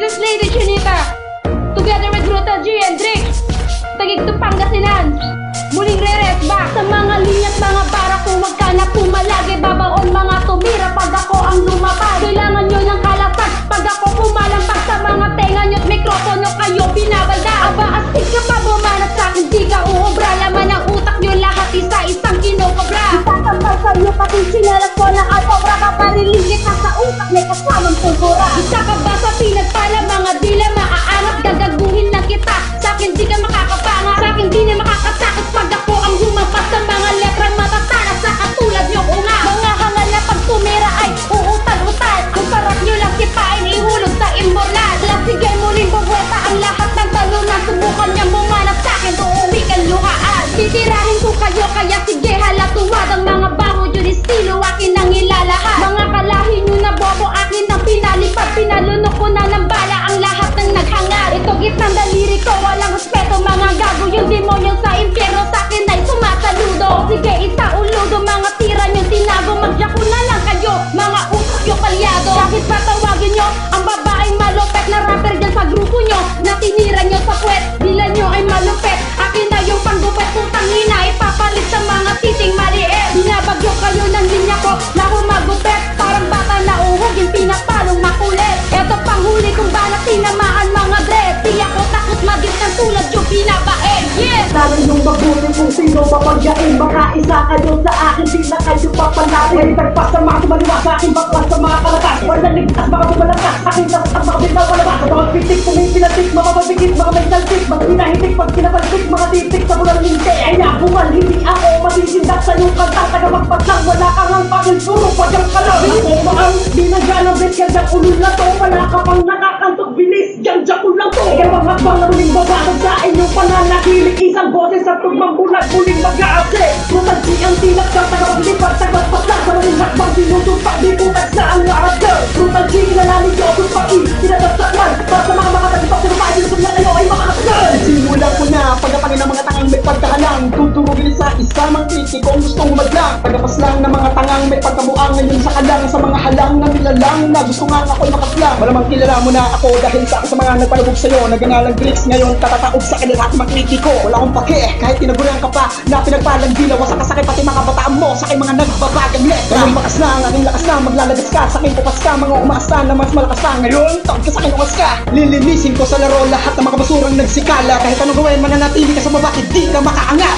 This is Lady Chinita, together with Ruta G and Drake, Tagigto Pangasinan. Muling re-resback sa mga linyat, mga para kung wag ka na pumalagi. Babaon mga tumira pag ako ang lumapag. Kailangan nyo ng kalatag pag ako pumalampag sa mga tenga nyo't mikropono kayo binabalda. Aba astig ka pa bumanat sa'kin, di ka uubra. Laman ang utak nyo lahat isa-isang kinokobra. Isasambal sa'yo pati sinalas ko ng alpobra. Kapariligit ka sa utak, may kasamang pulbura. Isa ka ba sa pinagpala, mga dila maaangat. Gagaguhin lang kita, sa'kin di ka makakapanga. Sa'kin di na makakatakot pag ako ang humampas sa mga letrang matatalas sa katulad nyo unga. Mga hangal na pag tumira ay uutal-utal. Kung sarap nyo lang kitain, ihulog sa imborlan. Lasigay muling bubueta ang lahat ng talunan. Subukan niyang bumanap sa'kin, uuwi kang luhaan. Titirahin ko kayo, kaya sige halatuwad. Ang mga bango yun estilo, akin ang ilalahat. Mga kalahi nyo na bobo, akin ang pinalipad. Pinalunok ko na ng bala ang lahat ng naghangar. Ito gitnang daliri ko, walang respeto. Mga gago yung demonyo sa impyerno, sa'kin ay sumasaludo. Sige isa uludo, mga tira nyo tinago. Magyako na lang kayo, mga utak yung kalyado. Kahit patawagin nyo ang babaeng malupet na rapper dyan sa grupo nyo, na tinira nyo sa puwet, dila nyo ay malupet. Akin na yung panggupet, putang ina, ipapalit sa mga titing maliit. Binabagyo kayo ng linya ko na humagupet, parang bata na uhog yung pinapalong makulit. Eto panghuli kong banat, tinamaan mga dread. Di ako takot magit ng tulad yung binabae. Yes! Sabi nung mabuti kung sino papagyain. Baka isa kayo sa akin, di na kayo papalapin. May tagpas sa mga tumaliwa sa akin, baklas sa mga kalakas. Walang ligtas, baka tumalakas, aking tas ang mga binawalabas. Sa mga pitik, kung may pinatik, mga mabigit, mga may saltik. Mga pinahitik, pag kinapaltik, mga titik sa bulang linte. Ay nabumal, hindi ako masisindak sa iyong kantang. Tagapagpaslang, wala kang ang pagin, puro pagyang kalam. Ako maang, di na dyan ang bet, kaya ulul na to. Wala ka pang nakakantok, bilis, dyan jakul lang to. Kaya mga hakbang na muling babasag sa inyong pananahilig. Isang boses sa tugmang bulag, muling mag-aase. Rutansi ang tilak sa tagapaglipat, tagapagpaslang. Sa muling hakbang, sinusumpak, di putas na ang lahat. Rutansi, kinalalig ko, sumpaki, sinasasaklan. Para sa mga makatagipak, sinupain, sinusum na kayo ay makakasal. Simula ko na pagkapangin ng mga tangang may pagkahalang. Tuturugin sa isamang titik kung gustong madlang. Pagkapas lang ng mga tangang may pagkabuang. Ngayon sa kalang sa mga halang na nilalang na gusto nga ako'y makaslang. Malamang kilala mo na ako dahil sa mga nagpalubog sa'yo. Nagangalang clicks ngayon tatataob sa kanila at magkritiko. Wala akong pake kahit tinagurihan ka pa na pinagpalang dilaw. Wasak ka sakit pati mga bataan mo sa aking mga nagbabagang letra. Ngayon bakas na ang aking lakas na maglalagas ka. Sa aking pupas ka mga umaasa na mas malakas ka. Ngayon tawag ka sa aking umas ka. Lilinisin ko sa laro lahat ng mga basurang nagsikala. Kahit anong gawin mananatili ka sa mabakit di ka makaangat.